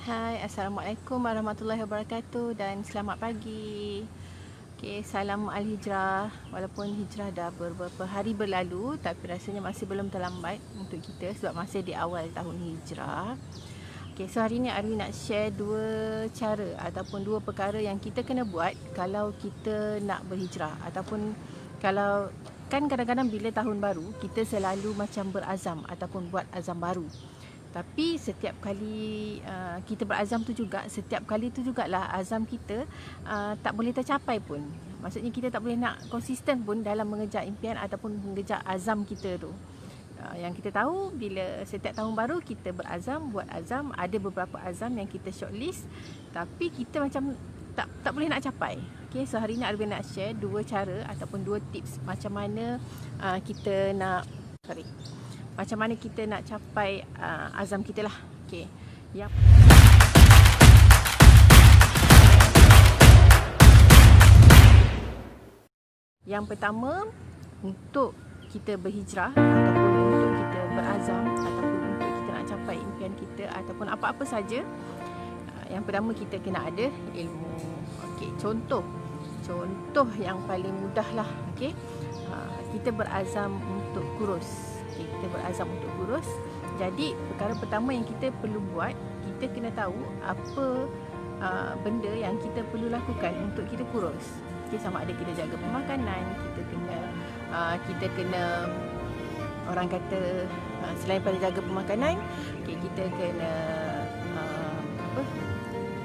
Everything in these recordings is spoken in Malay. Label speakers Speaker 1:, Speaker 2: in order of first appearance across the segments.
Speaker 1: Hai, Assalamualaikum warahmatullahi wabarakatuh dan selamat pagi. Okay, salam Al-Hijrah. Walaupun hijrah dah beberapa hari berlalu, tapi rasanya masih belum terlambat untuk kita sebab masih di awal tahun hijrah. Okay, so hari ni Arwi nak share dua cara ataupun dua perkara yang kita kena buat kalau kita nak berhijrah. Ataupun kalau kan kadang-kadang bila tahun baru, kita selalu macam berazam ataupun buat azam baru. Tapi setiap kali kita berazam tu juga, setiap kali tu jugalah azam kita tak boleh tercapai pun. Maksudnya kita tak boleh nak konsisten pun dalam mengejar impian ataupun mengejar azam kita tu. Yang kita tahu bila setiap tahun baru kita berazam, buat azam, ada beberapa azam yang kita shortlist tapi kita macam tak boleh nak capai. Okay, so hari ni Arwin nak share dua cara ataupun dua tips macam mana kita nak macam mana kita nak capai azam kita lah. Okay. Yang pertama, untuk kita berhijrah ataupun untuk kita berazam ataupun untuk kita nak capai impian kita ataupun apa-apa saja, yang pertama kita kena ada ilmu. Okay, contoh yang paling mudah lah. Okay, kita berazam untuk kurus. Okay, kita berazam untuk kurus. Jadi perkara pertama yang kita perlu buat, kita kena tahu apa benda yang kita perlu lakukan untuk kita kurus. Okay, sama ada kita jaga pemakanan, kita kena orang kata selain pada jaga pemakanan, okay, kita kena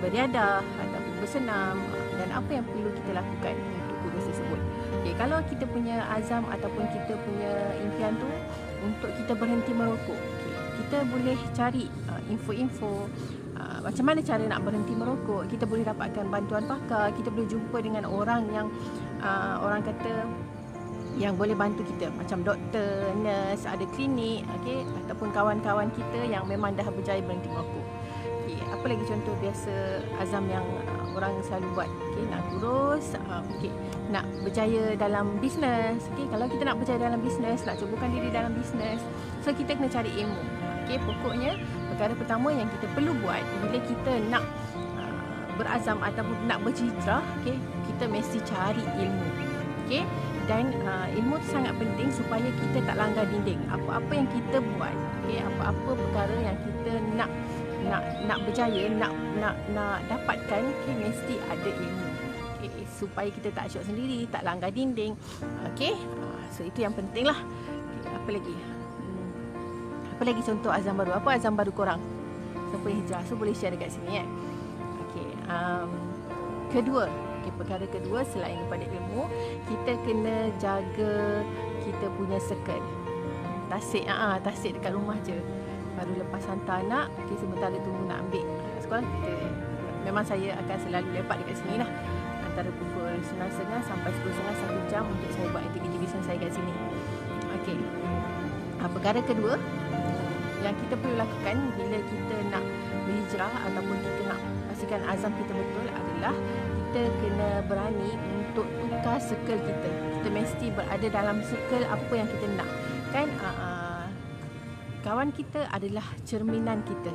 Speaker 1: beriadah ataupun bersenam, dan apa yang perlu kita lakukan untuk kurus tersebut. Okay, kalau kita punya azam ataupun kita punya impian tu untuk kita berhenti merokok, okay, kita boleh cari info-info macam mana cara nak berhenti merokok. Kita boleh dapatkan bantuan pakar, kita boleh jumpa dengan orang yang orang kata yang boleh bantu kita, macam doktor, nurse, ada klinik, okay, ataupun kawan-kawan kita yang memang dah berjaya berhenti merokok. Okay, apa lagi contoh biasa azam yang orang selalu buat? Okay, nak kurus, okay, nak berjaya dalam bisnes. Okay, kalau kita nak berjaya dalam bisnes, nak cobakan diri dalam bisnes, so kita kena cari ilmu. Okay, pokoknya perkara pertama yang kita perlu buat bila kita nak berazam ataupun nak berhijrah, okay, kita mesti cari ilmu. Okay, dan ilmu tu sangat penting supaya kita tak langgar dinding. Apa-apa yang kita buat, okay, apa-apa perkara yang kita nak berjaya, nak dapatkan, okay, mesti ada ilmu, okay, supaya kita tak syok sendiri, tak langgar dinding. Okay, so itu yang penting lah. Okay, apa lagi contoh azam baru? Apa azam baru korang siapa yang hijrah? So boleh share dekat sini. Okay, kedua, okay, perkara kedua selain daripada ilmu, kita kena jaga kita punya circle. Tasik dekat rumah je. Baru lepas hantar anak, okay, sementara tunggu nak ambil sekolah, memang saya akan selalu lepak dekat sini lah, antara pukul 9.30 sampai 10.30, 1 jam untuk saya buat aktiviti bisnes saya kat sini. Okay, perkara kedua yang kita perlu lakukan bila kita nak berhijrah ataupun kita nak pastikan azam kita betul adalah kita kena berani untuk tukar circle kita. Kita mesti berada dalam circle apa yang kita nak. Kan kawan kita adalah cerminan kita.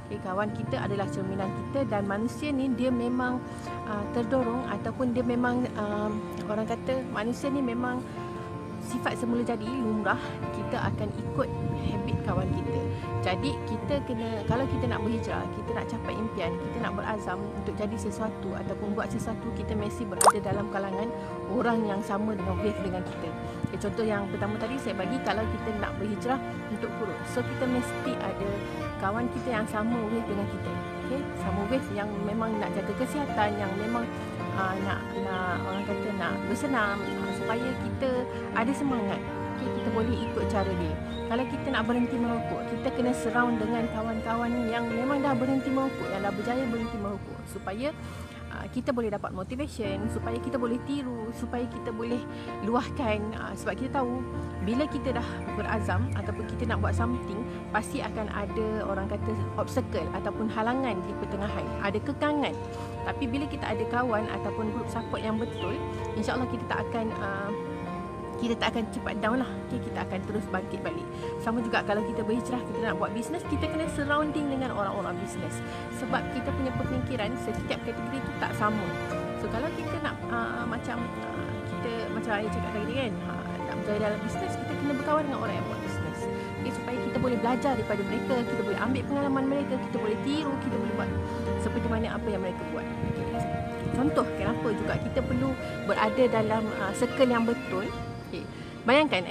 Speaker 1: Okay, kawan kita adalah cerminan kita, dan manusia ni dia memang terdorong ataupun dia memang orang kata manusia ni memang sifat semula jadi lumrah, kita akan ikut habit kawan kita. Jadi kita kena, kalau kita nak berhijrah, kita nak capai impian, kita nak berazam untuk jadi sesuatu ataupun buat sesuatu, kita mesti berada dalam kalangan orang yang sama dengan wave dengan kita. Okay, contoh yang pertama tadi saya bagi, kalau kita nak berhijrah untuk kurus, so kita mesti ada kawan kita yang sama wave dengan kita. Okay, sama wave yang memang nak jaga kesihatan, yang memang nak orang kata nak bersenam, supaya kita ada semangat. Okay, kita boleh ikut cara dia. Kalau kita nak berhenti merokok, kita kena surround dengan kawan-kawan yang memang dah berhenti merokok, yang dah berjaya berhenti merokok, supaya kita boleh dapat motivation, supaya kita boleh tiru, supaya kita boleh luahkan. Sebab kita tahu bila kita dah berazam ataupun kita nak buat something, pasti akan ada orang kata obstacle ataupun halangan di pertengahan, ada kekangan. Tapi bila kita ada kawan ataupun group support yang betul, insya-Allah kita tak akan kita tak akan cepat down lah. Okay, kita akan terus bangkit balik. Sama juga kalau kita berhijrah, kita nak buat bisnes, kita kena surrounding dengan orang-orang bisnes. Sebab kita punya pemikiran setiap kategori tu tak sama. So kalau kita nak kita macam saya cakap tadi kan, nak berjaya dalam bisnes, kita kena berkawan dengan orang yang buat bisnes. Okay, supaya kita boleh belajar daripada mereka, kita boleh ambil pengalaman mereka, kita boleh tiru, kita boleh buat seperti mana apa yang mereka buat. Okay. Contoh kenapa juga kita perlu berada dalam circle yang betul. Okay. Bayangkan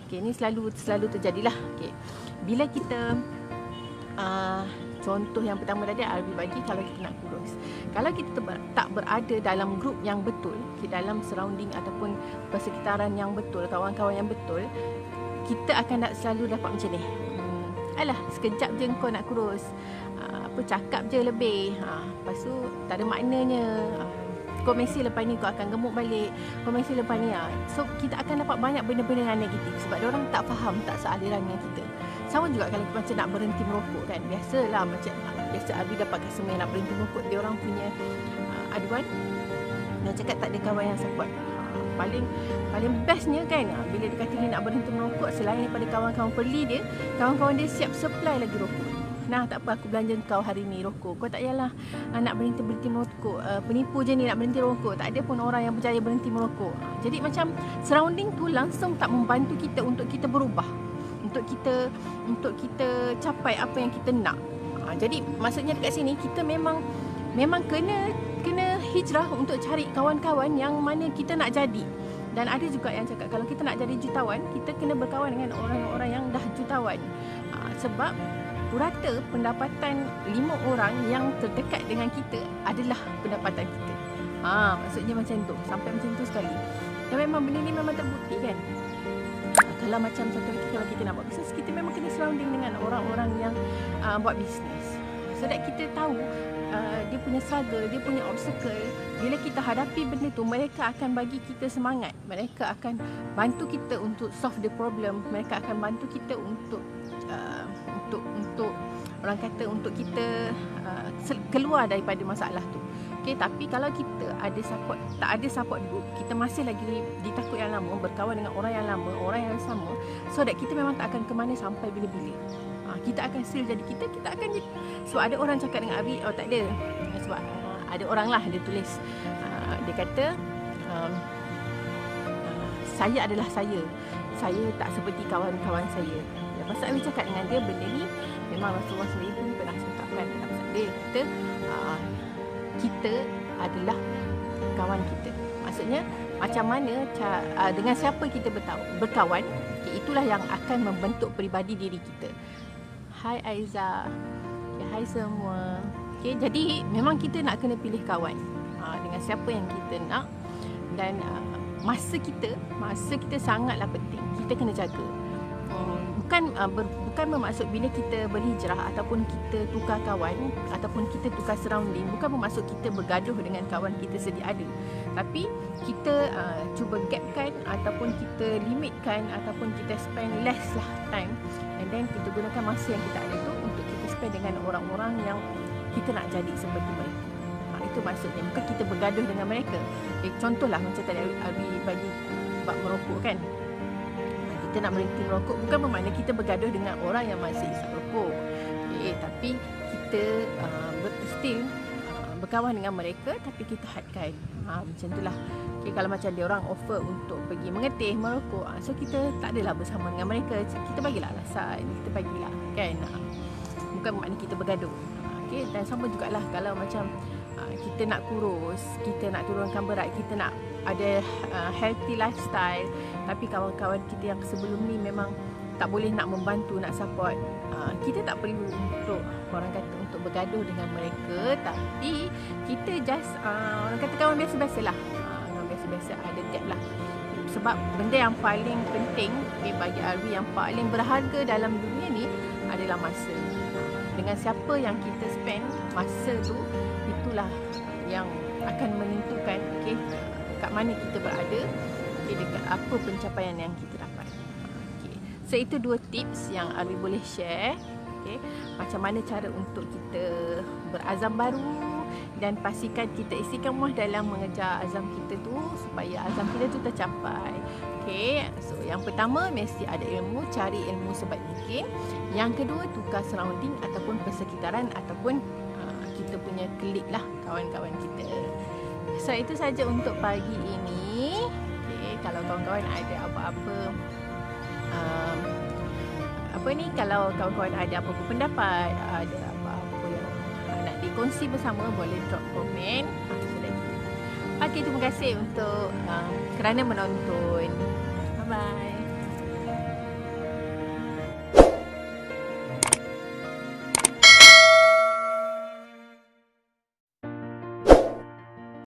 Speaker 1: okay, ni selalu terjadilah. Okay. Bila kita contoh yang pertama tadi Arbi bagi, kalau kita nak kurus, kalau kita tak berada dalam grup yang betul, okay, dalam surrounding ataupun persekitaran yang betul, kawan-kawan yang betul, kita akan selalu dapat macam ni. Alah, sekejap je kau nak kurus, cakap je lebih, lepas tu tak ada maknanya, kau mesti lepas ni kau akan gemuk balik, kau mesti lepas ni So kita akan dapat banyak benda-benda yang negatif sebab dia orang tak faham, tak sealiran dengan kita. Sama juga kalau macam nak berhenti merokok kan, biasalah biasa Abi dapat customer yang nak berhenti merokok, dia orang punya aduan, dia cakap tak ada kawan yang support. Paling bestnya kan, bila dia kata dia nak berhenti merokok, selain daripada kawan-kawan perli dia, kawan-kawan dia siap supply lagi rokok. Nah, tak apa, aku belanja kau hari ni rokok. Kau tak payahlah nak berhenti merokok. Penipu je ni nak berhenti merokok. Tak ada pun orang yang berjaya berhenti merokok. Jadi macam surrounding tu langsung tak membantu kita untuk kita berubah, untuk kita capai apa yang kita nak. Jadi maksudnya dekat sini kita memang kena hijrah untuk cari kawan-kawan yang mana kita nak jadi. Dan ada juga yang cakap kalau kita nak jadi jutawan, kita kena berkawan dengan orang-orang yang dah jutawan. Sebab purata pendapatan 5 orang yang terdekat dengan kita adalah pendapatan kita. Maksudnya macam tu, sampai macam tu sekali. Dan memang benda ni memang terbukti kan. Kalau macam contoh kalau kita nak buat bisnes, kita memang kena surrounding dengan orang-orang yang buat bisnes. So that kita tahu dia punya struggle, dia punya obstacle. Bila kita hadapi benda tu, mereka akan bagi kita semangat. Mereka akan bantu kita untuk solve the problem. Mereka akan bantu kita untuk orang kata untuk kita keluar daripada masalah tu. Okay, tapi kalau kita tak ada support group, kita masih lagi di takut yang lama, berkawan dengan orang yang lama, orang yang sama, so that kita memang tak akan ke mana sampai bila-bila. Kita akan still jadi kita akan jadi. Sebab ada orang cakap dengan Abi, tak ada. Sebab ada orang lah dia tulis, dia kata saya adalah saya tak seperti kawan-kawan saya. Lepas tu Abi cakap dengan dia, benda ni memang Rasulullah sendiri pun pernah cakapkan dalam sabda dia, kata kita adalah kawan kita. Maksudnya macam mana dengan siapa kita berkawan, itulah yang akan membentuk peribadi diri kita. Hai Aiza, hai semua. Jadi memang kita nak kena pilih kawan dengan siapa yang kita nak. Dan masa kita sangatlah penting, kita kena jaga. Bukan bermaksud bila kita berhijrah ataupun kita tukar kawan ataupun kita tukar surrounding, bukan bermaksud kita bergaduh dengan kawan kita sedia ada. Tapi kita cuba gapkan ataupun kita limitkan ataupun kita spend less lah time, and then kita gunakan masa yang kita ada tu untuk kita spend dengan orang-orang yang kita nak jadi seperti mereka. Itu maksudnya, bukan kita bergaduh dengan mereka. Contohlah macam tadi Abi bagi bab merokok kan. Kita nak berhenti merokok bukan bermakna kita bergaduh dengan orang yang masih isap rokok. Tapi kita still berkawan dengan mereka, tapi kita hadkan. Macam itulah. Kalau macam dia orang offer untuk pergi mengetih, merokok, so kita tak adalah bersama dengan mereka. Kita bagilah alasan, kita bagilah kan. Bukan bermakna kita bergaduh. Dan sama jugalah kalau macam kita nak kurus, kita nak turunkan berat, kita nak ada healthy lifestyle, tapi kawan-kawan kita yang sebelum ni memang tak boleh nak membantu, nak support, kita tak perlu untuk orang kata untuk bergaduh dengan mereka, tapi kita just orang kata kawan biasa-biasalah, kawan biasa-biasa, ada gap lah. Sebab benda yang paling penting bagi Arwi, yang paling berharga dalam dunia ni adalah masa. Dengan siapa yang kita spend masa tu, itulah yang akan menentukan kat mana kita berada, dekat apa pencapaian yang kita dapat. So itu 2 tips yang Arwi boleh share. Okay, macam mana cara untuk kita berazam baru, dan pastikan kita istiqamah dalam mengejar azam kita tu supaya azam kita tu tercapai. Okay, so yang pertama mesti ada ilmu, cari ilmu sebaik mungkin. Yang kedua, tukar surrounding ataupun persekitaran ataupun kita punya klik lah, kawan-kawan kita. So itu saja untuk pagi ini. Okay, kalau kawan-kawan ada apa-apa kalau kawan-kawan ada apa-apa pendapat, ada apa-apa yang nak dikongsi bersama, boleh drop komen. Okay, terima kasih untuk kerana menonton. Bye-bye.